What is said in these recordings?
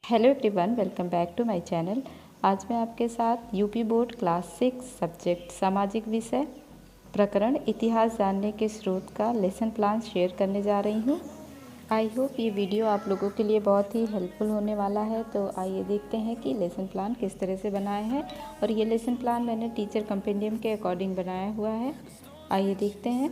Hello everyone, welcome back to my channel. आज मैं आपके साथ यूपी बोर्ड क्लास 6 सब्जेक्ट सामाजिक विषय प्रकरण इतिहास जानने के स्रोत का लेसन प्लान शेयर करने जा रही हूँ। आई होप ये वीडियो आप लोगों के लिए बहुत ही हेल्पफुल होने वाला है। तो आइए देखते हैं कि लेसन प्लान किस तरह से बनाए हैं। और ये लेसन प्लान मैंने टीचर कंपेंडियम के अकॉर्डिंग बनाया हुआ है। आइए देखते हैं।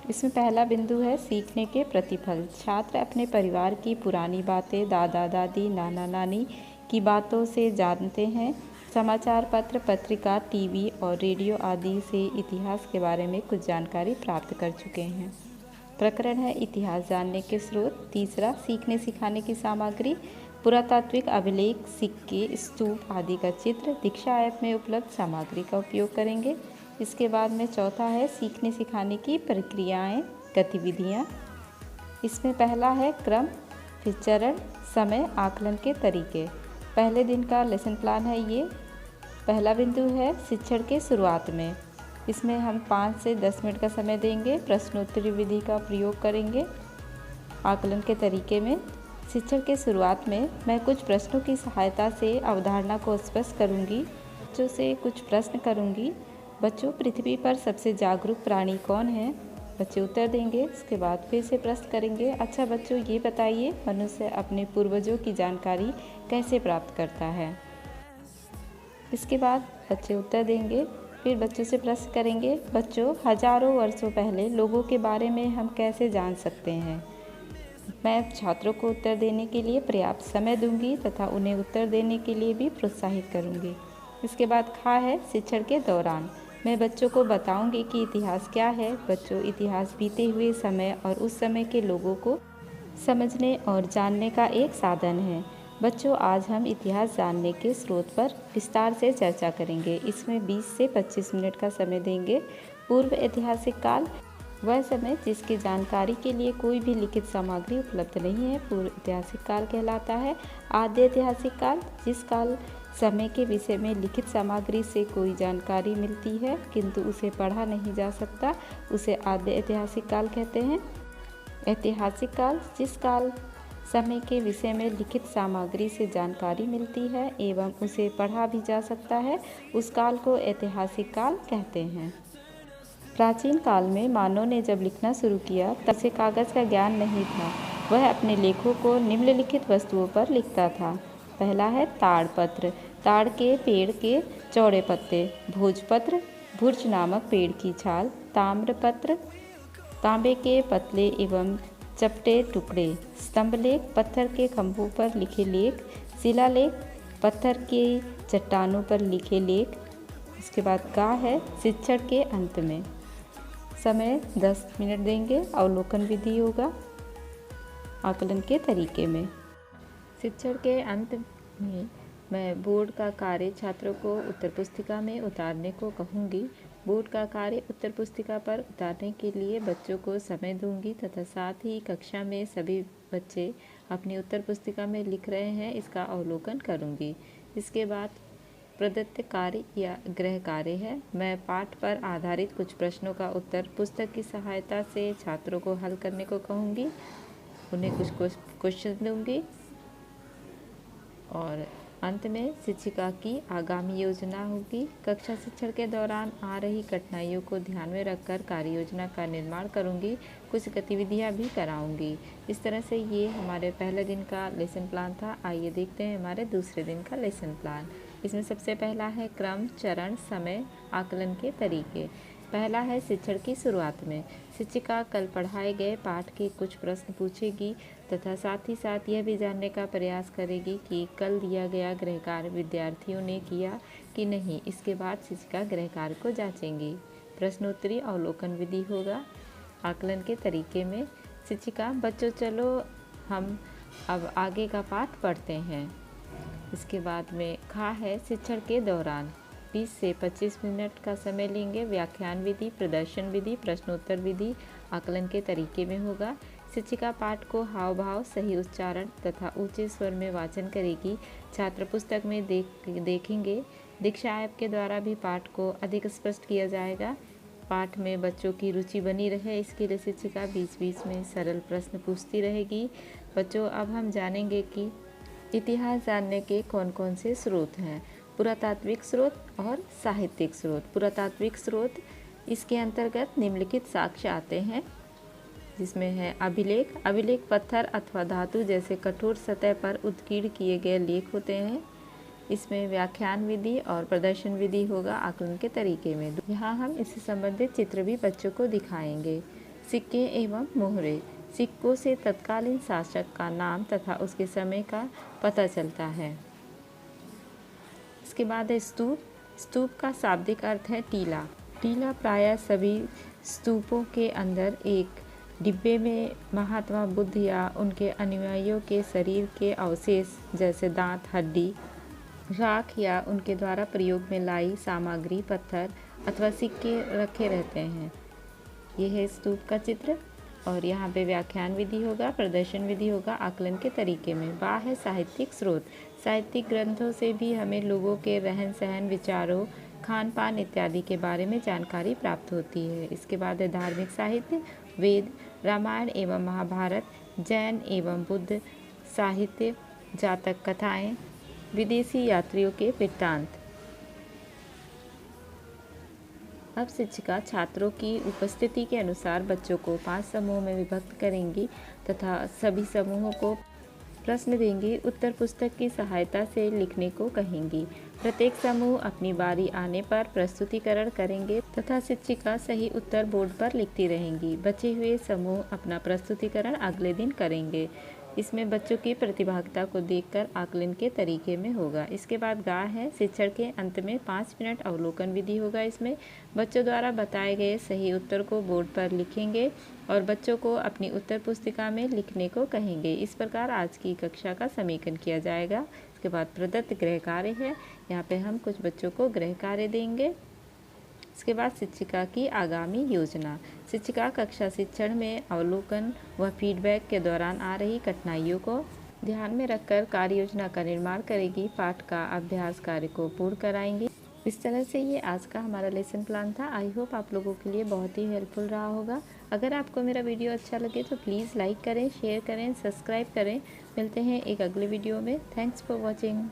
इसमें पहला बिंदु है सीखने के प्रतिफल। छात्र अपने परिवार की पुरानी बातें, दादा दादी, नाना नानी की बातों से जानते हैं। समाचार पत्र, पत्रिका, टीवी और रेडियो आदि से इतिहास के बारे में कुछ जानकारी प्राप्त कर चुके हैं। प्रकरण है इतिहास जानने के स्रोत। तीसरा, सीखने सिखाने की सामग्री। पुरातात्विक अभिलेख, सिक्के, स्तूप आदि का चित्र दीक्षा ऐप में उपलब्ध सामग्री का उपयोग करेंगे। इसके बाद में चौथा है सीखने सिखाने की प्रक्रियाएं, गतिविधियां। इसमें पहला है क्रम, फिर चरण, समय, आकलन के तरीके। पहले दिन का लेसन प्लान है ये। पहला बिंदु है शिक्षण के शुरुआत में। इसमें हम 5 से 10 मिनट का समय देंगे। प्रश्नोत्तरी विधि का प्रयोग करेंगे। आकलन के तरीके में शिक्षण के शुरुआत में मैं कुछ प्रश्नों की सहायता से अवधारणा को स्पष्ट करूंगी। बच्चों से कुछ प्रश्न करूंगी। बच्चों, पृथ्वी पर सबसे जागरूक प्राणी कौन है? बच्चे उत्तर देंगे। इसके बाद फिर से प्रश्न करेंगे। अच्छा बच्चों, ये बताइए मनुष्य अपने पूर्वजों की जानकारी कैसे प्राप्त करता है? इसके बाद बच्चे उत्तर देंगे। फिर बच्चों से प्रश्न करेंगे। बच्चों, हजारों वर्षों पहले लोगों के बारे में हम कैसे जान सकते हैं? मैं छात्रों को उत्तर देने के लिए पर्याप्त समय दूंगी तथा उन्हें उत्तर देने के लिए भी प्रोत्साहित करूंगी। इसके बाद खा है शिक्षण के दौरान। मैं बच्चों को बताऊंगी कि इतिहास क्या है। बच्चों, इतिहास बीते हुए समय और उस समय के लोगों को समझने और जानने का एक साधन है। बच्चों, आज हम इतिहास जानने के स्रोत पर विस्तार से चर्चा करेंगे। इसमें 20 से 25 मिनट का समय देंगे। पूर्व ऐतिहासिक काल, वह समय जिसकी जानकारी के लिए कोई भी लिखित सामग्री उपलब्ध नहीं है, पूर्व ऐतिहासिक काल कहलाता है। आद्य ऐतिहासिक काल, जिस काल समय के विषय में लिखित सामग्री से कोई जानकारी मिलती है किंतु उसे पढ़ा नहीं जा सकता, उसे आद्य ऐतिहासिक काल कहते हैं। ऐतिहासिक काल, जिस काल समय के विषय में लिखित सामग्री से जानकारी मिलती है एवं उसे पढ़ा भी जा सकता है, उस काल को ऐतिहासिक काल कहते हैं। प्राचीन काल में मानव ने जब लिखना शुरू किया तब उसे कागज़ का ज्ञान नहीं था। वह अपने लेखों को निम्नलिखित वस्तुओं पर लिखता था। पहला है ताड़पत्र, ताड़ के पेड़ के चौड़े पत्ते। भोजपत्र, भुर्ज नामक पेड़ की छाल। ताम्रपत्र, तांबे के पतले एवं चपटे टुकड़े। स्तंभलेख, पत्थर के खंभों पर लिखे लेख। शिलालेख, पत्थर की चट्टानों पर लिखे लेख। इसके बाद का है शिक्षण के अंत में। समय 10 मिनट देंगे। अवलोकन विधि होगा आकलन के तरीके में। शिक्षण के अंत में मैं बोर्ड का कार्य छात्रों को उत्तर पुस्तिका में उतारने को कहूँगी। बोर्ड का कार्य उत्तर पुस्तिका पर उतारने के लिए बच्चों को समय दूंगी तथा साथ ही कक्षा में सभी बच्चे अपनी उत्तर पुस्तिका में लिख रहे हैं इसका अवलोकन करूँगी। इसके बाद प्रदत्त कार्य या गृह कार्य है। मैं पाठ पर आधारित कुछ प्रश्नों का उत्तर पुस्तक की सहायता से छात्रों को हल करने को कहूँगी। उन्हें कुछ क्वेश्चन दूंगी और अंत में शिक्षिका की आगामी योजना होगी। कक्षा शिक्षण के दौरान आ रही कठिनाइयों को ध्यान में रखकर कार्य योजना का निर्माण करूंगी। कुछ गतिविधियां भी कराऊंगी। इस तरह से ये हमारे पहले दिन का लेसन प्लान था। आइए देखते हैं हमारे दूसरे दिन का लेसन प्लान। इसमें सबसे पहला है क्रम, चरण, समय, आकलन के तरीके। पहला है शिक्षण की शुरुआत में। शिक्षिका कल पढ़ाए गए पाठ के कुछ प्रश्न पूछेगी तथा साथ ही साथ यह भी जानने का प्रयास करेगी कि कल दिया गया गृह कार्य विद्यार्थियों ने किया कि नहीं। इसके बाद शिक्षिका गृह कार्य को जांचेंगी। प्रश्नोत्तरी अवलोकन विधि होगा। आकलन के तरीके में शिक्षिका, बच्चों चलो हम अब आगे का पाठ पढ़ते हैं। इसके बाद में खा है शिक्षण के दौरान। 20 से 25 मिनट का समय लेंगे। व्याख्यान विधि, प्रदर्शन विधि, प्रश्नोत्तर विधि आकलन के तरीके में होगा। शिक्षिका पाठ को हाव भाव, सही उच्चारण तथा ऊंचे स्वर में वाचन करेगी। छात्र पुस्तक में देखेंगे। दीक्षा ऐप के द्वारा भी पाठ को अधिक स्पष्ट किया जाएगा। पाठ में बच्चों की रुचि बनी रहे इसके लिए शिक्षिका बीच बीच में सरल प्रश्न पूछती रहेगी। बच्चों, अब हम जानेंगे कि इतिहास जानने के कौन कौन से स्रोत हैं? पुरातात्विक स्रोत और साहित्यिक स्रोत। पुरातात्विक स्रोत, इसके अंतर्गत निम्नलिखित साक्ष्य आते हैं, जिसमें है अभिलेख। अभिलेख पत्थर अथवा धातु जैसे कठोर सतह पर उत्कीर्ण किए गए लेख होते हैं। इसमें व्याख्यान विधि और प्रदर्शन विधि होगा आकलन के तरीके में। यहाँ हम इससे संबंधित चित्र भी बच्चों को दिखाएंगे। सिक्के एवं मोहरे। सिक्कों से तत्कालीन शासक का नाम तथा उसके समय का पता चलता है। इसके बाद है स्तूप। स्तूप का शाब्दिक अर्थ है टीला। टीला प्रायः सभी स्तूपों के अंदर एक डिब्बे में महात्मा बुद्ध या उनके अनुयायियों के शरीर के अवशेष जैसे दांत, हड्डी, राख या उनके द्वारा प्रयोग में लाई सामग्री, पत्थर अथवा सिक्के रखे रहते हैं। यह है स्तूप का चित्र। और यहाँ पे व्याख्यान विधि होगा, प्रदर्शन विधि होगा आकलन के तरीके में। बा है साहित्यिक स्रोत। साहित्यिक ग्रंथों से भी हमें लोगों के रहन सहन, विचारों, खान पान इत्यादि के बारे में जानकारी प्राप्त होती है। इसके बाद है धार्मिक साहित्य। वेद, रामायण एवं महाभारत, जैन एवं बुद्ध साहित्य, जातक कथाएं, विदेशी यात्रियों के वृत्तांत। अब शिक्षिका छात्रों की उपस्थिति के अनुसार बच्चों को 5 समूह में विभक्त करेंगी तथा सभी समूहों को प्रश्न देंगी। उत्तर पुस्तक की सहायता से लिखने को कहेंगी। प्रत्येक समूह अपनी बारी आने पर प्रस्तुतिकरण करेंगे तथा शिक्षिका सही उत्तर बोर्ड पर लिखती रहेंगी। बचे हुए समूह अपना प्रस्तुतिकरण अगले दिन करेंगे। इसमें बच्चों की प्रतिभागिता को देखकर आकलन के तरीके में होगा। इसके बाद गा है। शिक्षण के अंत में 5 मिनट अवलोकन विधि होगा। इसमें बच्चों द्वारा बताए गए सही उत्तर को बोर्ड पर लिखेंगे और बच्चों को अपनी उत्तर पुस्तिका में लिखने को कहेंगे। इस प्रकार आज की कक्षा का समीक्षण किया जाएगा। इसके बाद प्रदत्त गृह कार्य है। यहाँ पे हम कुछ बच्चों को गृह कार्य देंगे। इसके बाद शिक्षिका की आगामी योजना। शिक्षिका कक्षा शिक्षण में अवलोकन व फीडबैक के दौरान आ रही कठिनाइयों को ध्यान में रखकर कार्य योजना का निर्माण करेगी। पाठ का अभ्यास कार्य को पूर्ण कराएंगी। इस तरह से ये आज का हमारा लेसन प्लान था। आई होप आप लोगों के लिए बहुत ही हेल्पफुल रहा होगा। अगर आपको मेरा वीडियो अच्छा लगे तो प्लीज़ लाइक करें, शेयर करें, सब्सक्राइब करें। मिलते हैं एक अगले वीडियो में। Thanks for watching.